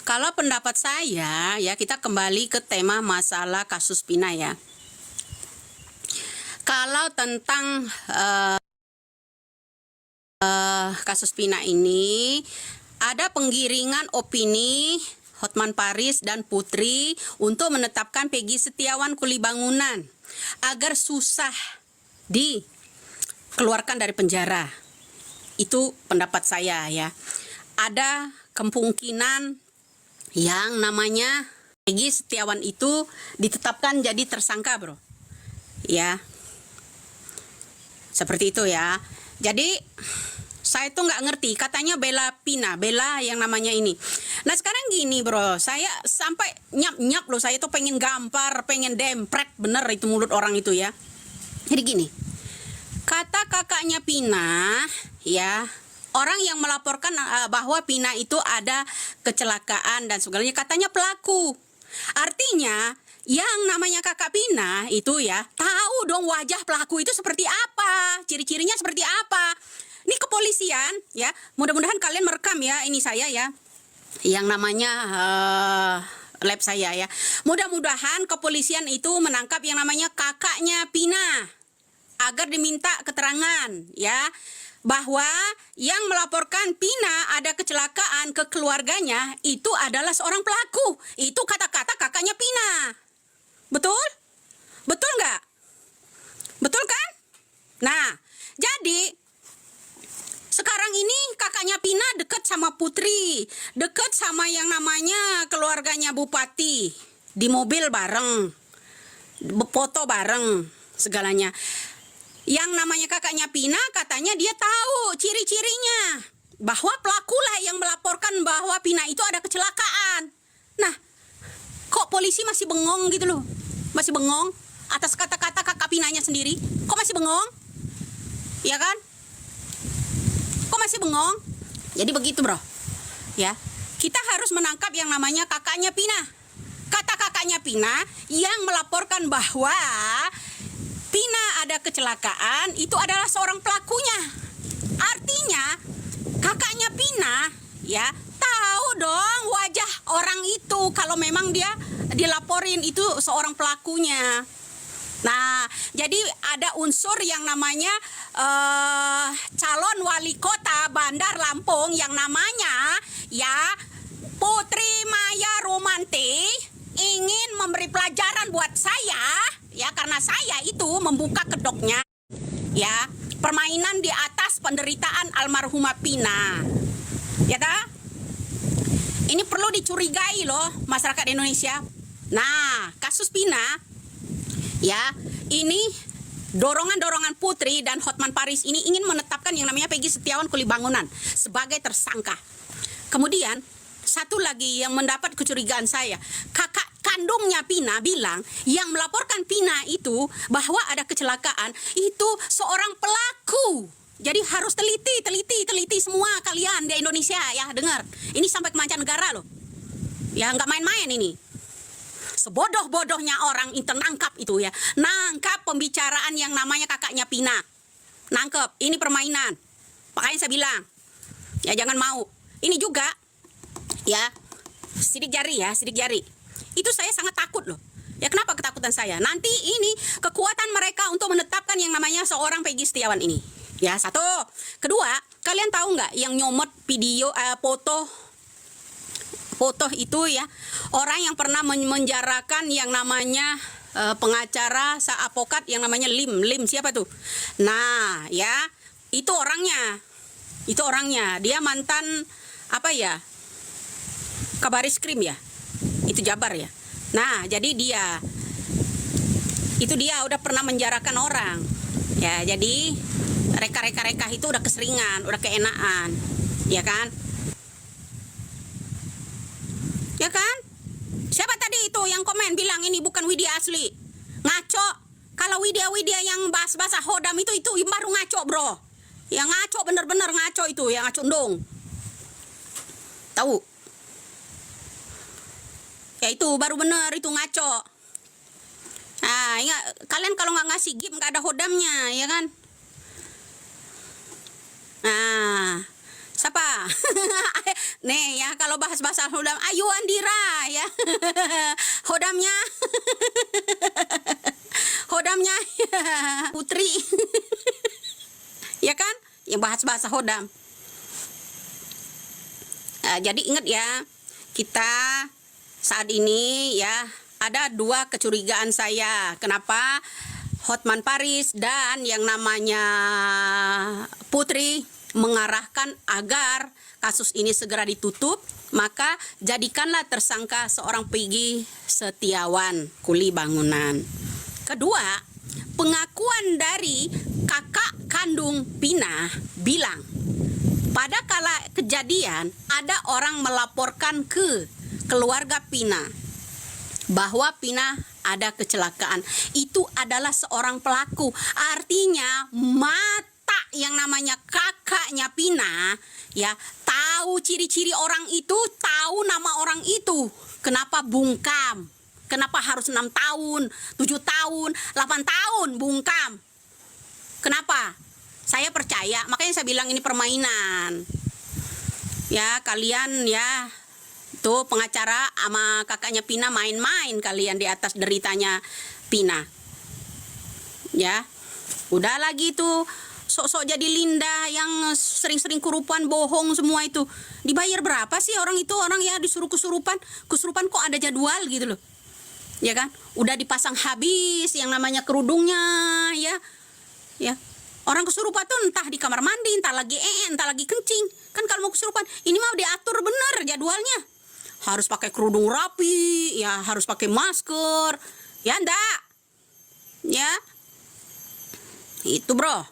Kalau pendapat saya, ya kita kembali ke tema masalah kasus Pina ya. Kalau tentang kasus Pina ini, ada penggiringan opini Hotman Paris dan Putri untuk menetapkan Peggy Setiawan kuli bangunan agar susah dikeluarkan dari penjara. Itu pendapat saya ya. Ada kemungkinan yang namanya Peggy Setiawan itu ditetapkan jadi tersangka, bro. Ya, seperti itu ya. Jadi saya tuh nggak ngerti, katanya bela Pina, bela yang namanya ini. Nah sekarang gini bro, saya sampai nyap-nyap loh, saya tuh pengen gampar, pengen dempret, bener itu mulut orang itu ya. Jadi gini, kata kakaknya Pina, ya, orang yang melaporkan bahwa Pina itu ada kecelakaan dan segalanya, katanya pelaku. Artinya yang namanya kakak Pina itu ya tahu dong wajah pelaku itu seperti apa, ciri-cirinya seperti apa. Ini kepolisian ya, mudah-mudahan kalian merekam ya ini saya ya, yang namanya lab saya ya. Mudah-mudahan kepolisian itu menangkap yang namanya kakaknya Pina agar diminta keterangan ya, bahwa yang melaporkan Pina ada kecelakaan ke keluarganya itu adalah seorang pelaku. Itu kata-kata kakaknya Pina. Betul? Betul nggak? Betul kan? Nah, jadi sekarang ini kakaknya Pina dekat sama Putri, dekat sama yang namanya keluarganya Bupati, di mobil bareng, foto bareng, segalanya. Yang namanya kakaknya Pina katanya dia tahu ciri-cirinya, bahwa pelakulah yang melaporkan bahwa Pina itu ada kecelakaan. Nah, kok polisi masih bengong gitu loh, masih bengong atas kata-kata kakak Pinanya sendiri. Kok masih bengong? Ya kan? Kok masih bengong? Jadi begitu bro ya, kita harus menangkap yang namanya kakaknya Pina. Kata kakaknya Pina yang melaporkan bahwa Pina ada kecelakaan itu adalah seorang pelakunya. Artinya kakaknya Pina ya tahu dong wajah orang itu kalau memang dia dilaporin itu seorang pelakunya. Nah, jadi ada unsur yang namanya calon wali kota Bandar Lampung yang namanya ya Putri Maya Romanti ingin memberi pelajaran buat saya ya, karena saya itu membuka kedoknya ya, permainan di atas penderitaan almarhumah Pina ya ta? Ini perlu dicurigai loh masyarakat Indonesia. Nah, kasus Pina ya, ini dorongan-dorongan Putri dan Hotman Paris ini ingin menetapkan yang namanya Peggy Setiawan kuli bangunan sebagai tersangka. Kemudian satu lagi yang mendapat kecurigaan saya, kakak kandungnya Pina bilang yang melaporkan Pina itu bahwa ada kecelakaan itu seorang pelaku. Jadi harus teliti semua kalian di Indonesia ya, dengar. Ini sampai ke mancanegara loh. Ya nggak main-main ini. Sebodoh-bodohnya orang itu nangkap itu ya, nangkap pembicaraan yang namanya kakaknya Pina, nangkep ini permainan. Makanya saya bilang ya jangan mau. Ini juga ya sidik jari ya, sidik jari itu saya sangat takut loh ya. Kenapa ketakutan saya? Nanti ini kekuatan mereka untuk menetapkan yang namanya seorang Peggy Setiawan ini ya, satu. Kedua, kalian tahu nggak yang nyomot video foto itu ya, orang yang pernah menjarakan yang namanya pengacara avokat yang namanya Lim siapa tuh? Nah ya, itu orangnya dia mantan apa ya, Kabaris-Krim ya, itu Jabar ya. Nah jadi dia udah pernah menjarakan orang ya, jadi reka itu udah keseringan, udah keenaan ya kan. Ya kan? Siapa tadi itu yang komen bilang ini bukan Widya asli? Ngaco. Kalau Widya yang bahas-bahas hodam itu baru ngaco bro. Yang ngaco bener-bener ngaco itu, yang ngaco ndong. Tahu? Ya itu baru bener itu ngaco. Nah, ya, kalian kalau nggak ngasih gift nggak ada hodamnya, ya kan? Nah, Siapa? Nih ya, kalau bahas-bahas Hodam, Ayu Andira ya. Hodamnya. Hodamnya Putri. Ya kan? Yang bahas-bahas Hodam. Jadi ingat ya, kita saat ini ya ada dua kecurigaan saya. Kenapa Hotman Paris dan yang namanya Putri mengarahkan agar kasus ini segera ditutup, maka jadikanlah tersangka seorang Peggy Setiawan, kuli bangunan. Kedua, pengakuan dari kakak kandung Pina bilang, pada kala kejadian ada orang melaporkan ke keluarga Pina bahwa Pina ada kecelakaan. Itu adalah seorang pelaku. Artinya mata yang namanya kakaknya Pina ya tahu ciri-ciri orang itu, tahu nama orang itu. Kenapa bungkam? Kenapa harus 6 tahun, 7 tahun, 8 tahun bungkam? Kenapa? Saya percaya, makanya saya bilang ini permainan. Ya, kalian ya tuh pengacara sama kakaknya Pina main-main kalian di atas deritanya Pina. Ya. Udah lagi tuh sok-sok jadi Linda yang sering-sering kesurupan, bohong semua itu. Dibayar berapa sih orang itu? Orang ya disuruh kesurupan kok ada jadwal gitu loh. Ya kan? Udah dipasang habis yang namanya kerudungnya ya. Ya. Orang kesurupan tuh entah di kamar mandi, entah lagi entah lagi kencing. Kan kalau mau kesurupan, ini mah diatur bener jadwalnya. Harus pakai kerudung rapi, ya harus pakai masker. Ya enggak? Ya. Itu bro.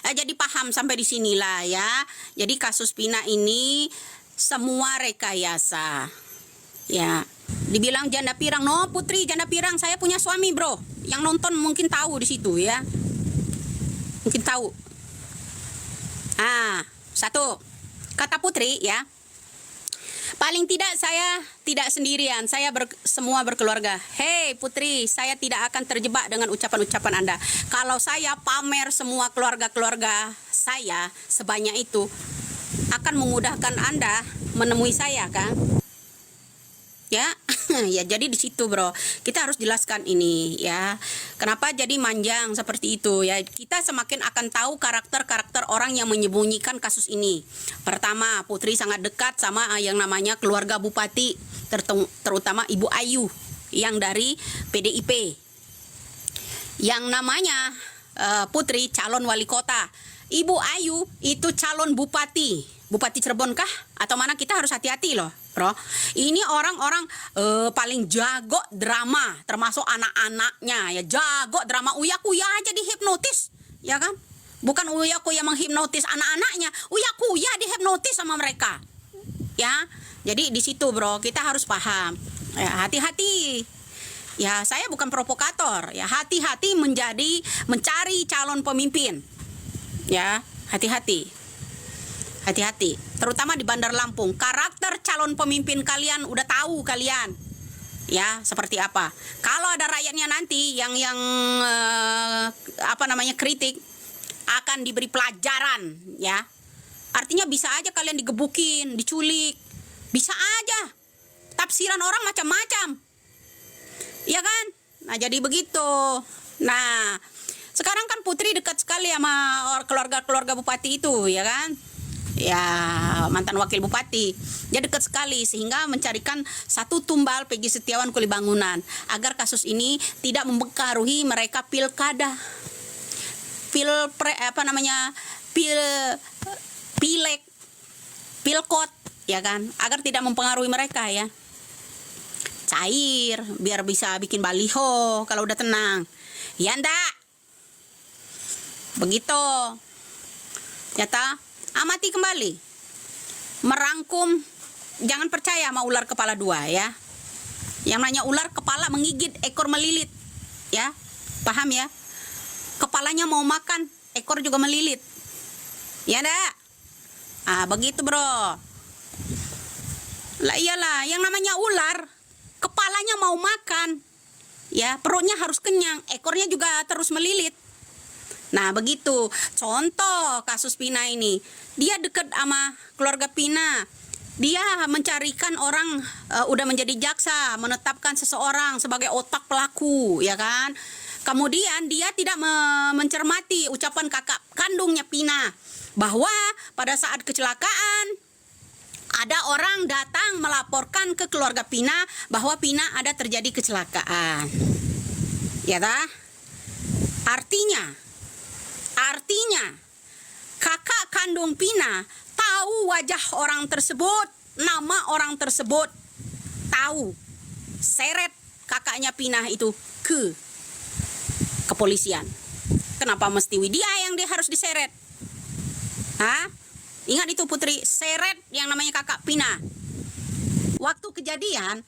Jadi paham sampai di sinilah ya. Jadi kasus Pina ini semua rekayasa. Ya. Dibilang janda pirang, no Putri janda pirang, saya punya suami bro. Yang nonton mungkin tahu di situ ya. Mungkin tahu. Satu. Kata Putri ya. Paling tidak saya tidak sendirian, saya semua berkeluarga. Hei Putri, saya tidak akan terjebak dengan ucapan-ucapan Anda. Kalau saya pamer semua keluarga-keluarga saya sebanyak itu, akan memudahkan Anda menemui saya kan? Ya, ya jadi di situ bro, kita harus jelaskan ini ya. Kenapa jadi manjang seperti itu ya? Kita semakin akan tahu karakter-karakter orang yang menyembunyikan kasus ini. Pertama, Putri sangat dekat sama yang namanya keluarga Bupati, terutama Ibu Ayu yang dari PDIP. Yang namanya Putri calon wali kota. Ibu Ayu itu calon bupati. Bupati Cirebon kah? Atau mana? Kita harus hati-hati loh bro. Ini orang-orang paling jago drama, termasuk anak-anaknya ya, jago drama. Uya-kuya aja dihipnotis ya kan, bukan uya-kuya menghipnotis anak-anaknya, uya-kuya dihipnotis sama mereka ya. Jadi di situ bro, kita harus paham ya, hati-hati ya. Saya bukan provokator ya, hati-hati mencari calon pemimpin ya, hati-hati. Hati-hati, terutama di Bandar Lampung. Karakter calon pemimpin kalian udah tahu kalian, ya seperti apa. Kalau ada rakyatnya nanti yang kritik, akan diberi pelajaran, ya. Artinya bisa aja kalian digebukin, diculik, bisa aja. Tafsiran orang macam-macam, ya kan? Nah jadi begitu. Nah sekarang kan Putri dekat sekali sama keluarga-keluarga bupati itu, ya kan? Ya mantan wakil bupati, dia dekat sekali sehingga mencarikan satu tumbal Peggy Setiawan kuli bangunan agar kasus ini tidak mempengaruhi mereka pilkada, pilek, pilkot, ya kan, agar tidak mempengaruhi mereka ya, cair biar bisa bikin baliho kalau udah tenang, ya ndak begitu nyata. Amati kembali, merangkum, jangan percaya sama ular kepala dua ya. Yang namanya ular kepala menggigit, ekor melilit ya, paham ya? Kepalanya mau makan, ekor juga melilit, ya ndak? Begitu bro. Lah iyalah, yang namanya ular kepalanya mau makan ya, perutnya harus kenyang, ekornya juga terus melilit Nah, begitu. Contoh kasus Pina ini. Dia dekat sama keluarga Pina. Dia mencarikan orang, udah menjadi jaksa, menetapkan seseorang sebagai otak pelaku, ya kan? Kemudian dia tidak mencermati ucapan kakak kandungnya Pina bahwa pada saat kecelakaan ada orang datang melaporkan ke keluarga Pina bahwa Pina ada terjadi kecelakaan. Ya dah? Artinya kakak kandung Pina tahu wajah orang tersebut, nama orang tersebut, tahu. Seret kakaknya Pina itu ke kepolisian. Kenapa mesti Widya yang dia harus diseret? Hah? Ingat itu Putri, seret yang namanya kakak Pina. Waktu kejadian,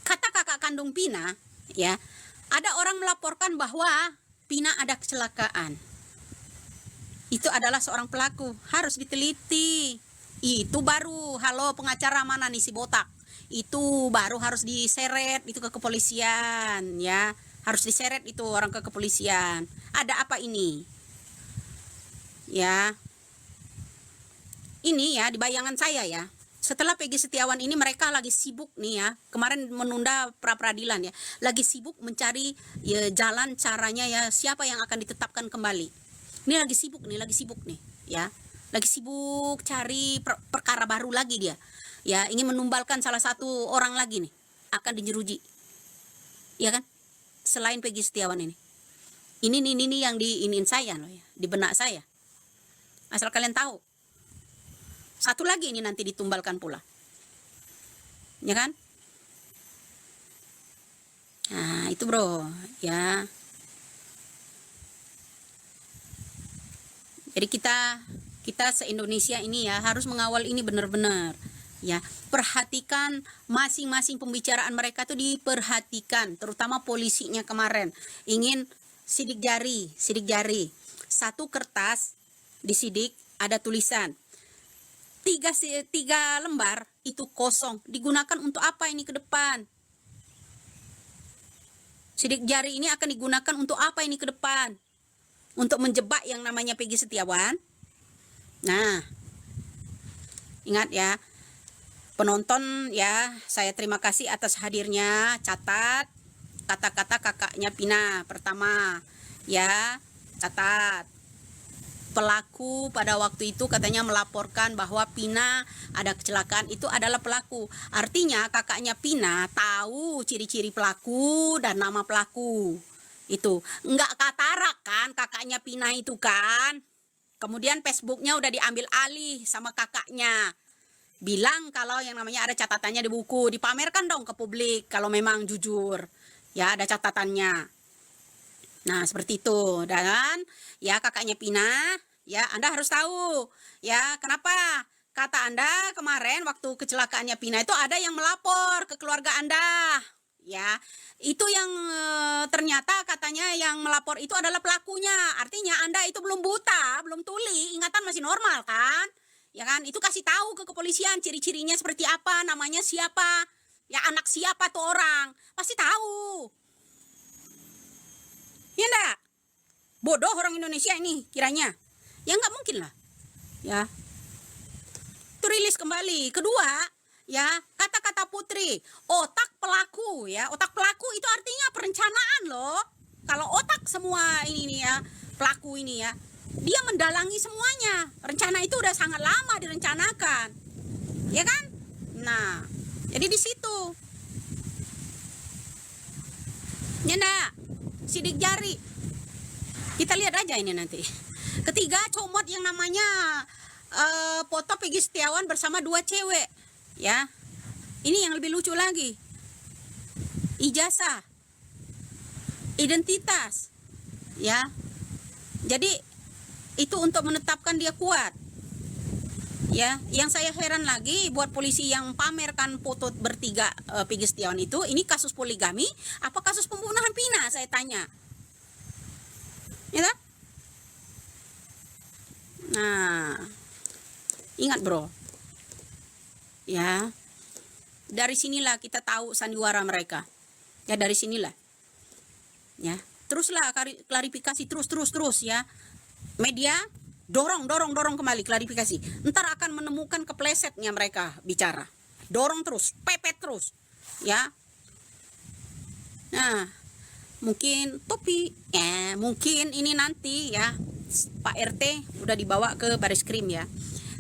kata kakak kandung Pina, ya, ada orang melaporkan bahwa Pina ada kecelakaan. Itu adalah seorang pelaku, harus diteliti. Itu baru, halo pengacara mana nih si botak? Itu baru harus diseret itu ke kepolisian, ya. Harus diseret itu orang ke kepolisian. Ada apa ini? Ya. Ini ya di bayangan saya ya. Setelah Peggy Setiawan ini mereka lagi sibuk nih ya. Kemarin menunda pra peradilan ya. Lagi sibuk mencari ya, jalan caranya ya siapa yang akan ditetapkan kembali. Ini lagi sibuk nih ya. Lagi sibuk cari perkara baru lagi dia. Ya, ingin menumbalkan salah satu orang lagi nih akan dijeruji. Ya kan? Selain Peggy Setiawan ini. Ini yang diinin saya loh ya, di benak saya. Asal kalian tahu. Satu lagi ini nanti ditumbalkan pula. Ya kan? Nah, itu bro, ya. Jadi kita se-Indonesia ini ya harus mengawal ini benar-benar. Ya, perhatikan masing-masing pembicaraan mereka tuh diperhatikan, terutama polisinya kemarin ingin sidik jari. Satu kertas disidik ada tulisan. Tiga lembar itu kosong. Digunakan untuk apa ini ke depan? Sidik jari ini akan digunakan untuk apa ini ke depan? Untuk menjebak yang namanya Peggy Setiawan. Nah, ingat ya. Penonton ya, saya terima kasih atas hadirnya. Catat kata-kata kakaknya Pina. Pertama, ya, catat. Pelaku pada waktu itu katanya melaporkan bahwa Pina ada kecelakaan, itu adalah pelaku. Artinya kakaknya Pina tahu ciri-ciri pelaku dan nama pelaku. Itu enggak katarak kan kakaknya Pina itu kan. Kemudian Facebooknya udah diambil alih sama kakaknya. Bilang kalau yang namanya ada catatannya di buku, dipamerkan dong ke publik kalau memang jujur. Ya, ada catatannya. Nah, seperti itu. Dan ya kakaknya Pina, ya Anda harus tahu. Ya, kenapa? Kata Anda kemarin waktu kecelakaannya Pina itu ada yang melapor ke keluarga Anda. Ya, itu yang ternyata katanya yang melapor itu adalah pelakunya. Artinya Anda itu belum buta, belum tuli, ingatan masih normal kan? Ya kan, itu kasih tahu ke kepolisian ciri-cirinya seperti apa, namanya siapa, ya anak siapa tuh orang, pasti tahu. Ya enggak? Bodoh orang Indonesia ini kiranya. Ya enggak mungkin lah. Ya. Itu rilis kembali. Kedua, ya, kata-kata Putri, otak pelaku ya. Otak pelaku itu artinya perencanaan loh. Kalau otak semua ini ya, pelaku ini ya, dia mendalangi semuanya. Rencana itu udah sangat lama direncanakan. Ya kan? Nah, jadi di situ. Ya enggak? Sidik jari. Kita lihat aja ini nanti. Ketiga, comot yang namanya foto Peggy Setiawan bersama dua cewek. Ya. Ini yang lebih lucu lagi. Ijazah. Identitas. Ya. Jadi itu untuk menetapkan dia kuat. Ya, yang saya heran lagi buat polisi yang pamerkan foto bertiga Peggy Setiawan itu, ini kasus poligami apa kasus pembunuhan Pina, saya tanya. Ya kan? Nah, ingat bro. Ya. Dari sinilah kita tahu sandiwara mereka. Ya, dari sinilah. Ya. Teruslah klarifikasi terus ya. media dorong kembali klarifikasi. Ntar akan menemukan keplesetnya mereka bicara. Dorong terus, pepet terus. Ya. Nah, mungkin mungkin ini nanti ya Pak RT udah dibawa ke baris krim ya.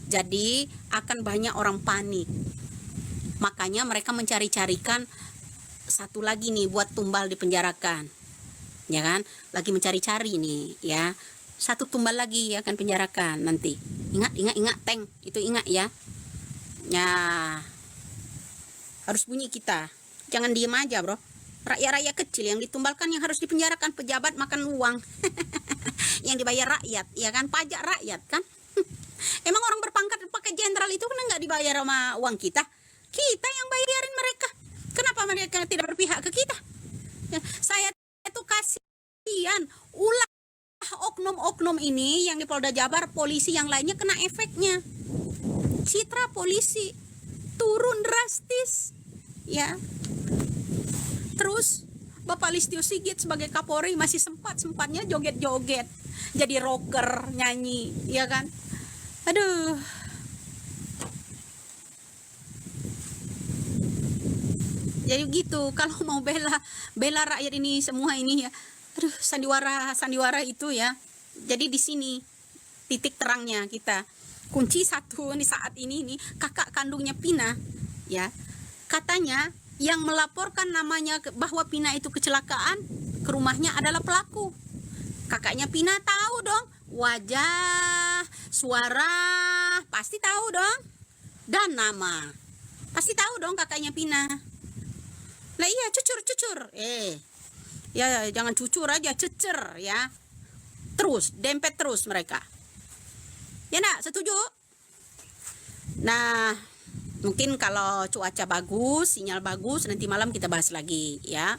Jadi akan banyak orang panik. Makanya mereka mencari-carikan satu lagi nih buat tumbal dipenjarakan. Ya kan? Lagi mencari-cari nih ya. Satu tumbal lagi akan penjarakan nanti. Ingat Teng, itu ingat ya. Ya. Harus bunyi kita. Jangan diem aja, Bro. Rakyat-rakyat kecil yang ditumbalkan yang harus dipenjarakan, pejabat makan uang. Yang dibayar rakyat, ya kan? Pajak rakyat kan? Emang orang berpangkat pakai jenderal itu kan nggak dibayar sama uang kita? Kita yang bayarin mereka. Kenapa mereka tidak berpihak ke kita? Ya, saya itu kasihan. Ulah oknum-oknum ini yang di Polda Jabar, polisi yang lainnya kena efeknya. Citra polisi turun drastis. Ya. Terus Bapak Listio Sigit sebagai Kapolri masih sempat-sempatnya joget-joget. Jadi rocker, nyanyi, ya kan? Aduh. Jadi gitu, kalau mau bela rakyat ini semua ini ya. Aduh, sandiwara itu ya. Jadi di sini titik terangnya kita. Kunci satu di saat ini nih, kakak kandungnya Pina ya. Katanya yang melaporkan namanya bahwa Pina itu kecelakaan ke rumahnya adalah pelaku. Kakaknya Pina tahu dong, wajah, suara, pasti tahu dong. Dan nama. Pasti tahu dong kakaknya Pina. Lah iya, cucur. Ya jangan cucur aja, cecer ya. Terus, dempet terus mereka. Ya nak, setuju? Nah, mungkin kalau cuaca bagus, sinyal bagus, nanti malam kita bahas lagi ya.